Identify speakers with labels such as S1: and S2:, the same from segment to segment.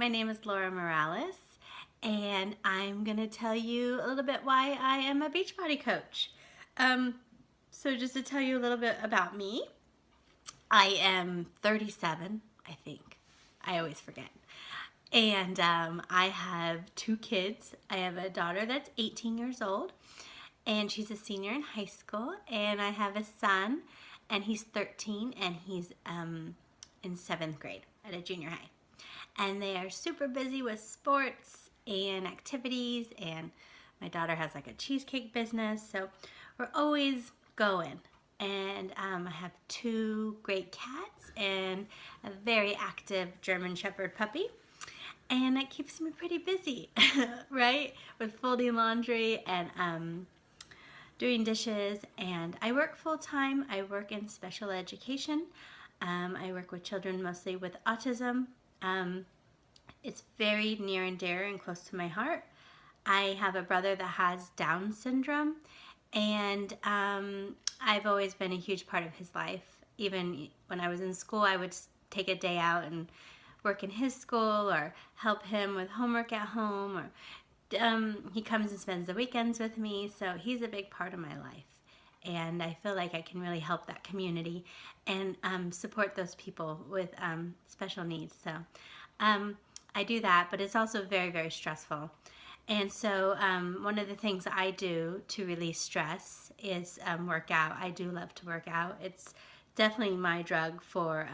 S1: My name is Laura Morales, and I'm going to tell you a little bit why I am a Beachbody Coach. So just to tell you a little bit about me, I am 37, I think. I always forget. And I have two kids. I have a daughter that's 18 years old, and she's a senior in high school. And I have a son, and he's 13, and he's in 7th grade at a junior high. And they are super busy with sports and activities, and my daughter has like a cheesecake business, so we're always going. And I have two great cats and a very active German Shepherd puppy, and that keeps me pretty busy, right? With folding laundry and doing dishes. And I work full-time. I work in special education. I work with children mostly with autism. It's very near and dear and close to my heart. I have a brother that has Down syndrome, and I've always been a huge part of his life. Even when I was in school, I would take a day out and work in his school or help him with homework at home, or he comes and spends the weekends with me, so he's a big part of my life. And I feel like I can really help that community and support those people with special needs. So I do that, but it's also very, very stressful. And so one of the things I do to release stress is work out. I do love to work out. It's definitely my drug for,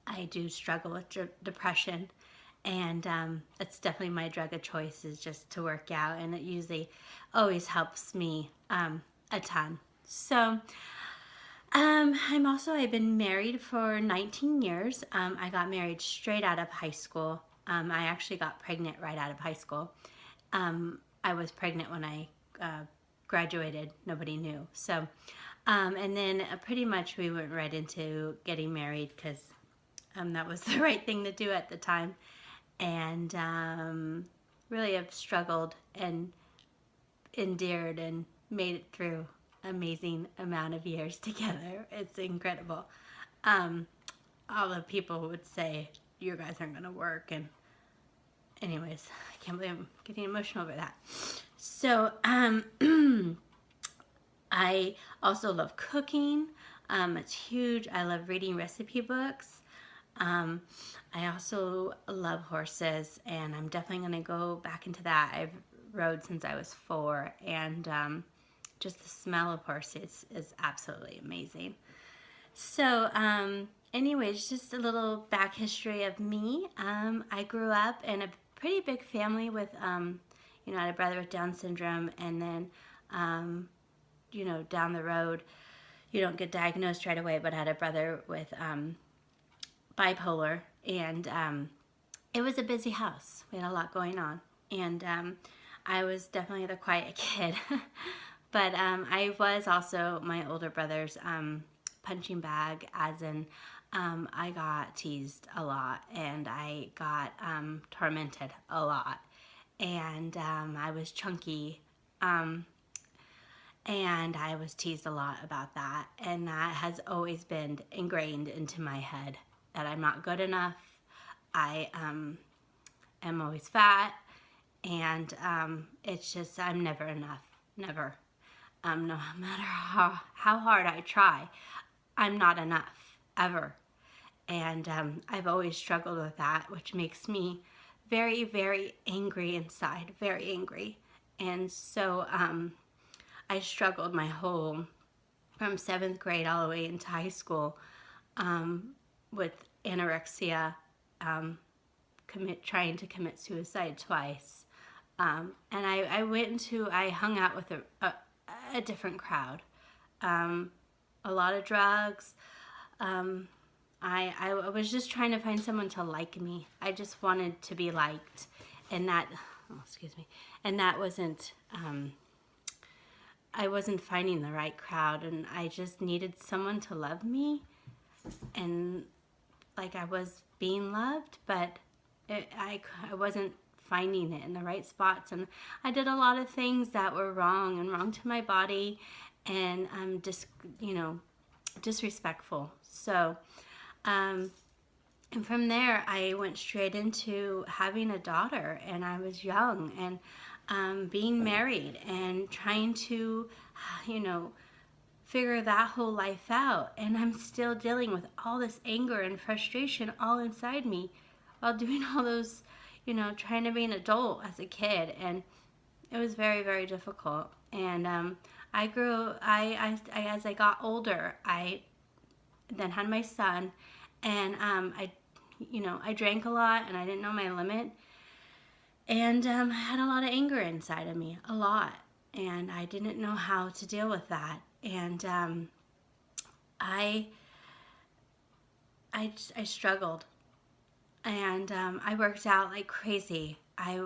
S1: I do struggle with depression. And it's definitely my drug of choice is just to work out. And it usually always helps me a ton. So I've been married for 19 years. I got married straight out of high school. I actually got pregnant right out of high school. I was pregnant when I graduated. Nobody knew. So, and then pretty much we went right into getting married because that was the right thing to do at the time. And really have struggled and endured and made it through amazing amount of years together. It's incredible. All the people would say, you guys aren't going to work. And anyways, I can't believe I'm getting emotional over that. So I also love cooking. It's huge. I love reading recipe books. I also love horses, and I'm definitely going to go back into that. I've rode since I was 4, and just the smell of horses is absolutely amazing. So anyways, just a little back history of me. I grew up in a pretty big family with, I had a brother with Down syndrome, and then, down the road, you don't get diagnosed right away, but I had a brother with bipolar, and it was a busy house. We had a lot going on, and I was definitely the quiet kid. But I was also my older brother's punching bag, as in I got teased a lot, and I got tormented a lot, and I was chunky, and I was teased a lot about that, and that has always been ingrained into my head that I'm not good enough. I am always fat, and it's just I'm never enough, never. No matter how hard I try, I'm not enough, ever. And I've always struggled with that, which makes me very, very angry inside, very angry. And so I struggled from 7th grade all the way into high school with anorexia, trying to commit suicide twice. And I hung out with a different crowd, a lot of drugs. I was just trying to find someone to like me. I just wanted to be liked, and that wasn't, I wasn't finding the right crowd, and I just needed someone to love me, and like I was being loved, but I wasn't finding it in the right spots, and I did a lot of things that were wrong to my body, and disrespectful. So And from there, I went straight into having a daughter, and I was young, and being married and trying to, you know, figure that whole life out. And I'm still dealing with all this anger and frustration all inside me while doing all those, you know, trying to be an adult as a kid. And it was very, very difficult. And I grew, as I got older, I then had my son, and I drank a lot, and I didn't know my limit, and I had a lot of anger inside of me, a lot, and I didn't know how to deal with that, and I I struggled, and I worked out like crazy. I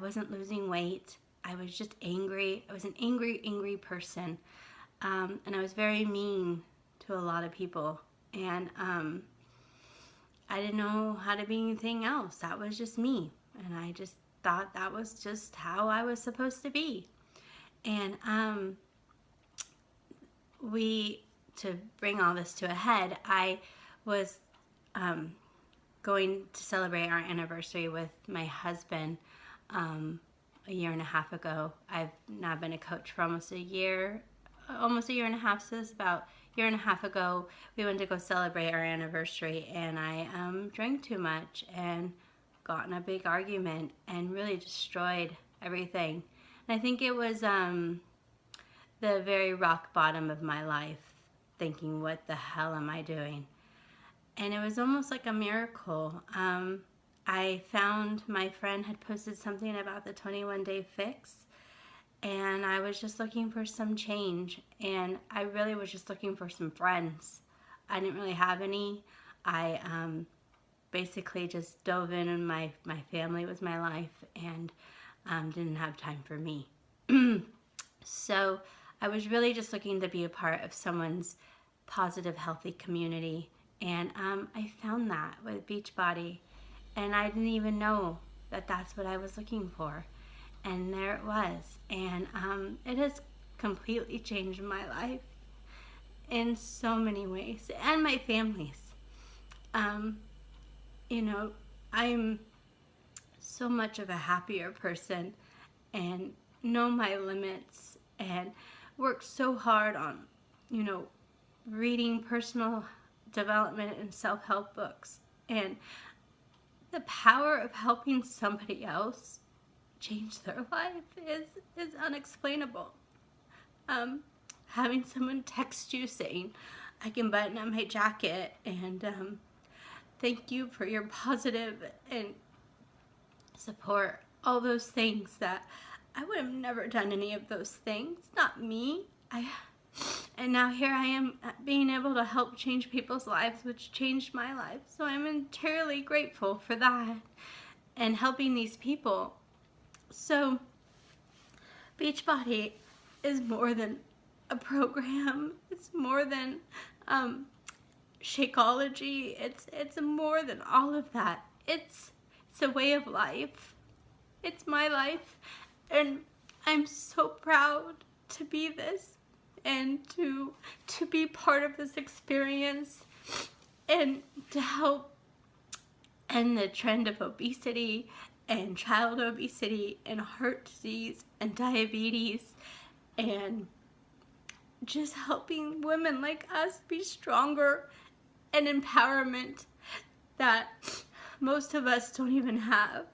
S1: wasn't losing weight. I was just angry. I was an angry person, and I was very mean to a lot of people, and I didn't know how to be anything else. That was just me, and I just thought that was just how I was supposed to be. And to bring all this to a head, I was going to celebrate our anniversary with my husband a year and a half ago. I've now been a coach for almost a year and a half, so it's about a year and a half ago. We went to go celebrate our anniversary, and I drank too much and got in a big argument and really destroyed everything. And I think it was the very rock bottom of my life, thinking, what the hell am I doing? And it was almost like a miracle. I found my friend had posted something about the 21-day fix, and I was just looking for some change, and I really was just looking for some friends. I didn't really have any. I basically just dove in, and my family was my life, and didn't have time for me. So I was really just looking to be a part of someone's positive, healthy community, and I found that with Beachbody, and I didn't even know that that's what I was looking for. And there it was. And it has completely changed my life in so many ways, and my family's. You know, I'm so much of a happier person, and know my limits, and work so hard on, you know, reading personal development and self-help books. And the power of helping somebody else change their life is unexplainable. Having someone text you saying, I can button up my jacket, and thank you for your positive and support, all those things that I would have never done any of those things, not me. And now here I am being able to help change people's lives, which changed my life. So I'm entirely grateful for that and helping these people. So Beachbody is more than a program. It's more than Shakeology. It's more than all of that. It's a way of life. It's my life, and I'm so proud to be this, and to be part of this experience, and to help end the trend of obesity and child obesity and heart disease and diabetes, and just helping women like us be stronger, and empowerment that most of us don't even have.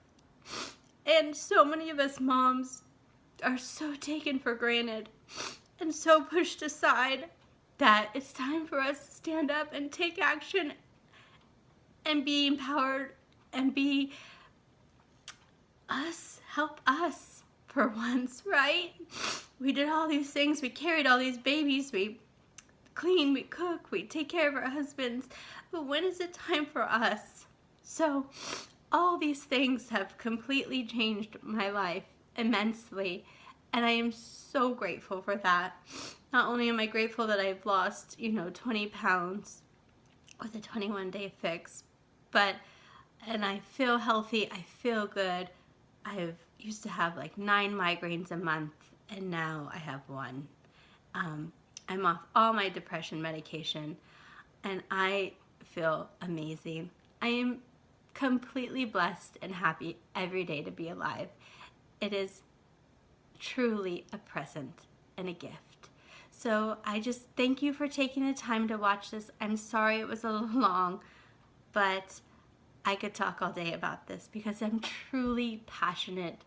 S1: And so many of us moms are so taken for granted and so pushed aside that it's time for us to stand up and take action and be empowered and be us, help us for once, right? We did all these things, we carried all these babies, we clean, we cook, we take care of our husbands, but when is it time for us? So all these things have completely changed my life immensely, and I am so grateful for that. Not only am I grateful that I've lost, 20 pounds with a 21-day fix, and I feel healthy, I feel good. I used to have like 9 migraines a month, and now I have 1. I'm off all my depression medication, and I feel amazing. I am completely blessed and happy every day to be alive. It is truly a present and a gift. So I just thank you for taking the time to watch this. I'm sorry it was a little long, but I could talk all day about this because I'm truly passionate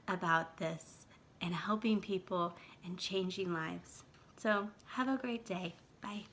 S1: about this and helping people and changing lives. So have a great day. Bye.